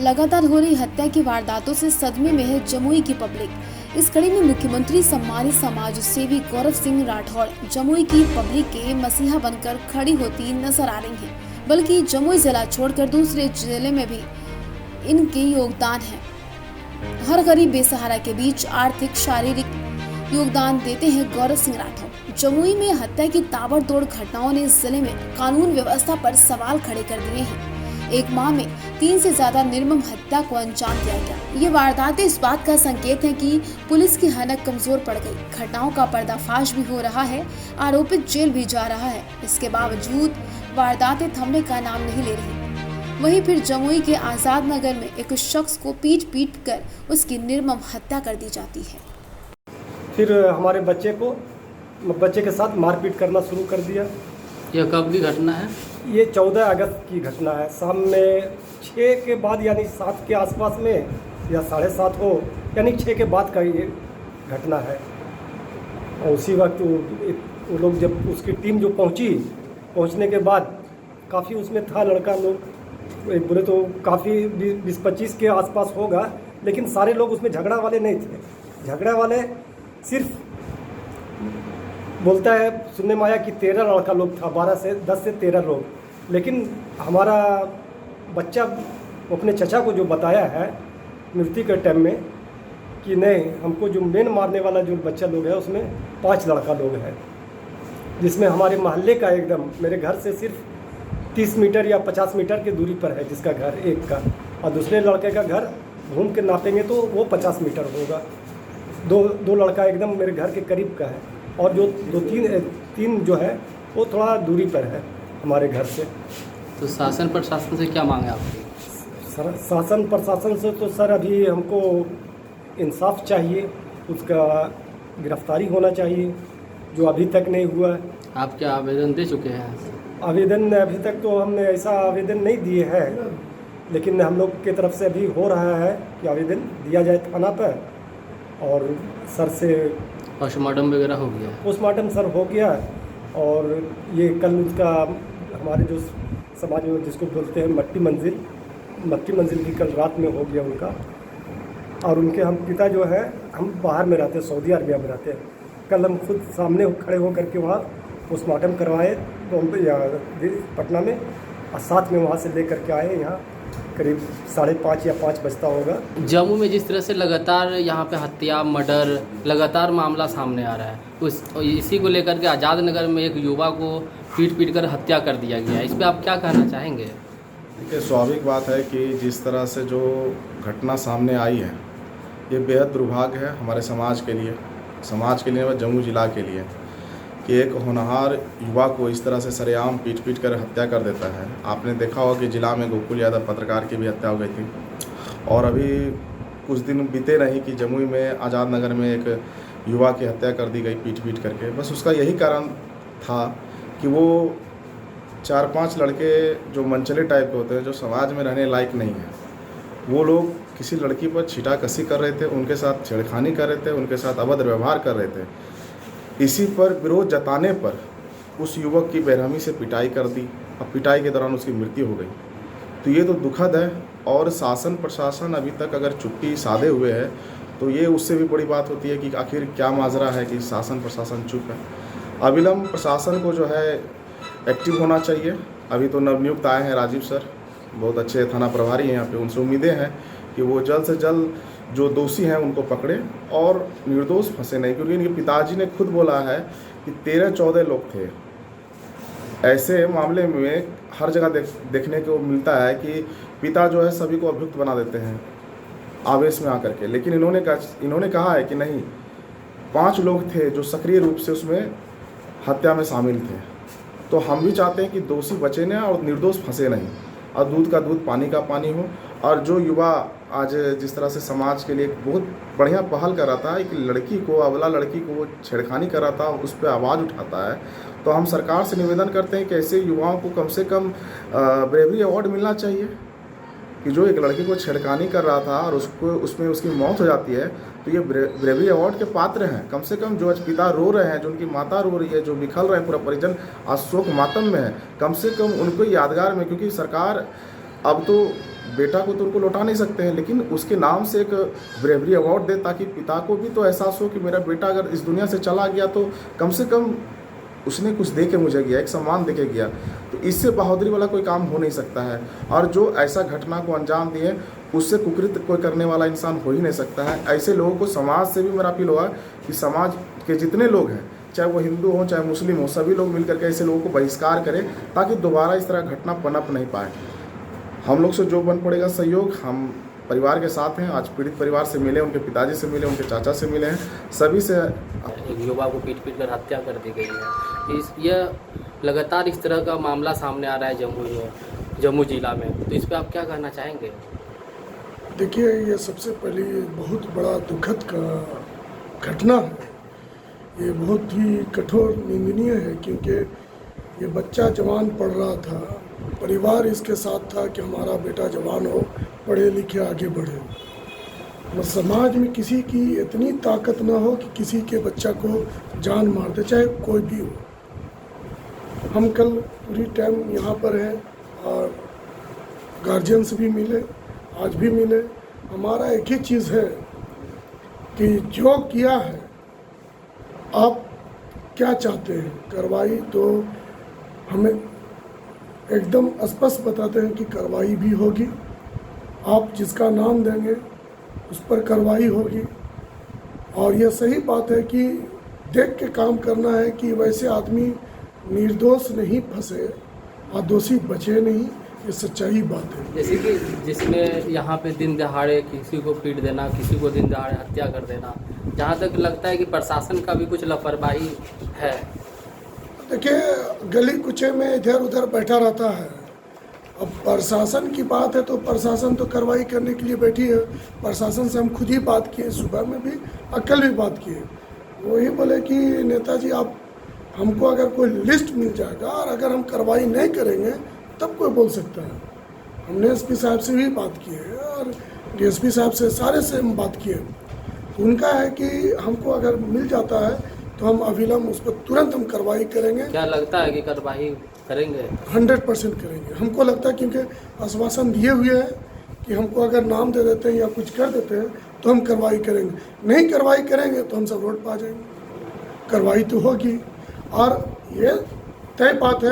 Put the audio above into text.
लगातार हो रही हत्या की वारदातों से सदमे में है जमुई की पब्लिक। इस कड़ी में मुख्यमंत्री सम्मानित समाज सेवी गौरव सिंह राठौड़ जमुई की पब्लिक के मसीहा बनकर खड़ी होती नजर आ रही हैं। बल्कि जमुई जिला छोड़कर दूसरे जिले में भी इनके योगदान है। हर गरीब बेसहारा के बीच आर्थिक शारीरिक योगदान देते हैं गौरव सिंह राठौड़। जमुई में हत्या की ताबड़तोड़ घटनाओं ने जिले में कानून व्यवस्था पर सवाल खड़े कर दिए हैं। एक माह में 3 से ज्यादा निर्मम हत्या को अंजाम दिया गया। ये वारदातें इस बात का संकेत है कि पुलिस की हनक कमजोर पड़ गई। घटनाओं का पर्दाफाश भी हो रहा है, आरोपित जेल भी जा रहा है। इसके बावजूद वारदातें थमने का नाम नहीं ले रही। वहीं फिर जमुई के आजाद नगर में एक शख्स को पीट कर उसकी निर्मम हत्या कर दी जाती है। फिर हमारे बच्चे के साथ मारपीट करना शुरू कर दिया। यह कब की घटना है? ये 14 अगस्त की घटना है। शाम में 6 के बाद यानी 7 के आसपास में या 7:30 हो, यानी 6 के बाद का ये घटना है। और उसी वक्त वो लोग जब उसकी टीम जो पहुंचने के बाद काफ़ी उसमें था लड़का लोग, एक बोले तो काफ़ी 20-25 के आसपास होगा, लेकिन सारे लोग उसमें झगड़ा वाले नहीं थे। झगड़ा वाले सिर्फ बोलता है सुनने में आया कि 13 लड़का लोग था, 10 से 13 लोग। लेकिन हमारा बच्चा अपने चचा को जो बताया है मृत्यु के टाइम में कि नहीं, हमको जो मेन मारने वाला जो बच्चा लोग है उसमें 5 लड़का लोग हैं, जिसमें हमारे मोहल्ले का एकदम मेरे घर से सिर्फ 30 मीटर या 50 मीटर की दूरी पर है जिसका घर एक का, और दूसरे लड़के का घर घूम के नापेंगे तो वो 50 मीटर होगा। दो लड़का एकदम मेरे घर के करीब का है, और जो तीन जो है वो थोड़ा दूरी पर है हमारे घर से। तो शासन प्रशासन से क्या मांगे आपकी? शासन प्रशासन से तो सर अभी हमको इंसाफ चाहिए, उसका गिरफ्तारी होना चाहिए, जो अभी तक नहीं हुआ है। आप क्या आवेदन दे चुके हैं? आवेदन अभी तक तो हमने ऐसा आवेदन नहीं दिए हैं, लेकिन हम लोग की तरफ से अभी हो रहा है कि आवेदन दिया जाए थाना पर। और सर से पोस्टमार्टम वगैरह हो गया? पोस्टमार्टम सर हो गया, और ये कल उसका हमारे जो समाज में जिसको बोलते हैं मट्टी मंजिल की कल रात में हो गया उनका। और उनके हम पिता जो है, हम बाहर में रहते हैं, सऊदी अरबिया में रहते हैं। कल हम खुद सामने खड़े होकर के वहाँ पोस्टमार्टम करवाए बॉम्बे या पटना में, और साथ में वहाँ से लेकर के आए यहाँ करीब 5:30 या 5 बजता होगा। जम्मू में जिस तरह से लगातार यहाँ पे हत्या मर्डर लगातार मामला सामने आ रहा है, इसी को लेकर के आज़ाद नगर में एक युवा को पीट कर हत्या कर दिया गया है, इस पर आप क्या कहना चाहेंगे? देखिए, स्वाभाविक बात है कि जिस तरह से जो घटना सामने आई है ये बेहद दुर्भाग्य है हमारे समाज के लिए व जम्मू जिला के लिए कि एक होनहार युवा को इस तरह से सरेआम पीट कर हत्या कर देता है। आपने देखा होगा कि जिला में गोकुल यादव पत्रकार की भी हत्या हो गई थी, और अभी कुछ दिन बीते नहीं कि जमुई में आज़ाद नगर में एक युवा की हत्या कर दी गई पीट करके। बस उसका यही कारण था कि वो 4-5 लड़के जो मनचले टाइप के होते हैं, जो समाज में रहने लायक नहीं है, वो लोग किसी लड़की पर छीटाकसी कर रहे थे, उनके साथ छेड़खानी कर रहे थे, उनके साथ अभद्र व्यवहार कर रहे थे। इसी पर विरोध जताने पर उस युवक की बेरहमी से पिटाई कर दी, और पिटाई के दौरान उसकी मृत्यु हो गई। तो ये तो दुखद है, और शासन प्रशासन अभी तक अगर चुप्पी साधे हुए है तो ये उससे भी बड़ी बात होती है कि आखिर क्या माजरा है कि शासन प्रशासन चुप है। अविलंब प्रशासन को जो है एक्टिव होना चाहिए। अभी तो नवनियुक्त आए हैं राजीव सर, बहुत अच्छे थाना प्रभारी हैं यहाँ पे, उनसे उम्मीदें हैं कि वो जल्द से जल्द जो दोषी हैं उनको पकड़े और निर्दोष फंसे नहीं, क्योंकि इनके पिताजी ने खुद बोला है कि 13-14 लोग थे। ऐसे मामले में हर जगह देखने को मिलता है कि पिता जो है सभी को अभियुक्त बना देते हैं आवेश में आकर के, लेकिन इन्होंने कहा है कि नहीं, 5 लोग थे जो सक्रिय रूप से उसमें हत्या में शामिल थे। तो हम भी चाहते हैं कि दोषी बचे ना और निर्दोष फंसे नहीं, और दूध का दूध पानी का पानी हो। और जो युवा आज जिस तरह से समाज के लिए बहुत बढ़िया पहल कर रहा था, एक लड़की को, अबला लड़की को छेड़खानी कर रहा था, उस पर आवाज़ उठाता है, तो हम सरकार से निवेदन करते हैं कि ऐसे युवाओं को कम से कम ब्रेवरी अवार्ड मिलना चाहिए। कि जो एक लड़की को छेड़खानी कर रहा था और उसमें उसकी मौत हो जाती है, तो ये ब्रेवरी अवार्ड के पात्र हैं। कम से कम जो आज पिता रो रहे हैं, जो उनकी माता रो रही है, जो बिखर रहे हैं, पूरा परिजन आज शोक मातम में है, कम से कम उनको यादगार में, क्योंकि सरकार अब तो बेटा को तो उनको लौटा नहीं सकते हैं, लेकिन उसके नाम से एक ब्रेवरी अवार्ड दे, ताकि पिता को भी तो एहसास हो कि मेरा बेटा अगर इस दुनिया से चला गया तो कम से कम उसने कुछ दे के मुझे गया, एक सम्मान दे के गया। तो इससे बहादुरी वाला कोई काम हो नहीं सकता है। और जो ऐसा घटना को अंजाम दिए, उससे कुकृत्य कोई करने वाला इंसान हो ही नहीं सकता है। ऐसे लोगों को समाज से भी मेरा अपील होगा कि समाज के जितने लोग हैं, चाहे वो हिंदू हो चाहे मुस्लिम हो, सभी लोग मिलकर के ऐसे लोगों को बहिष्कार करें, ताकि दोबारा इस तरह घटना पनप नहीं पाए। हम लोग से जो बन पड़ेगा सहयोग, हम परिवार के साथ हैं। आज पीड़ित परिवार से मिले, उनके पिताजी से मिले, उनके चाचा से मिले हैं, सभी से। एक युवा को पीट कर हत्या कर दी गई है। यह लगातार इस तरह का मामला सामने आ रहा है जम्मू जिला में, तो इस पर आप क्या कहना चाहेंगे? देखिए, ये सबसे पहले बहुत बड़ा दुखद का घटना है। ये बहुत ही कठोर निंदनीय है, क्योंकि ये बच्चा जवान पढ़ रहा था, परिवार इसके साथ था कि हमारा बेटा जवान हो, पढ़े लिखे आगे बढ़े। और समाज में किसी की इतनी ताकत ना हो कि किसी के बच्चा को जान मार दे, चाहे कोई भी हो। हम कल पूरी टाइम यहाँ पर हैं और गार्जियंस भी मिले, आज भी मिले। हमारा एक ही चीज़ है कि जो किया है, आप क्या चाहते हैं कार्रवाई, तो हमें एकदम स्पष्ट बताते हैं कि कार्रवाई भी होगी। आप जिसका नाम देंगे उस पर कार्रवाई होगी। और यह सही बात है कि देख के काम करना है कि वैसे आदमी निर्दोष नहीं फंसे और दोषी बचे नहीं। ये सच्चाई बात है। जैसे कि जिसमें यहाँ पे दिन दहाड़े किसी को पीट देना, किसी को दिन दहाड़े हत्या कर देना, जहाँ तक लगता है कि प्रशासन का भी कुछ लापरवाही है। देखिए, गली कुचे में इधर उधर बैठा रहता है। अब प्रशासन की बात है तो प्रशासन तो कार्रवाई करने के लिए बैठी है। प्रशासन से हम खुद ही बात किए, सुबह में भी और कल भी बात किए। वही बोले कि नेताजी, आप हमको अगर कोई लिस्ट मिल जाएगा और अगर हम कार्रवाई नहीं करेंगे तब कोई बोल सकता है। हमने एसपी साहब से भी बात की है और डीएसपी साहब से, सारे से हम बात किए। उनका है कि हमको अगर मिल जाता है तो हम अविलंब उस पर तुरंत हम कार्रवाई करेंगे। क्या लगता है कि कार्रवाई करेंगे? 100% करेंगे। हमको लगता है, क्योंकि आश्वासन दिए हुए हैं कि हमको अगर नाम दे देते हैं या कुछ कर देते हैं तो हम कार्रवाई करेंगे। नहीं कार्रवाई करेंगे तो हम सब रोड पर आ जाएंगे। कार्रवाई तो होगी और ये तय बात है।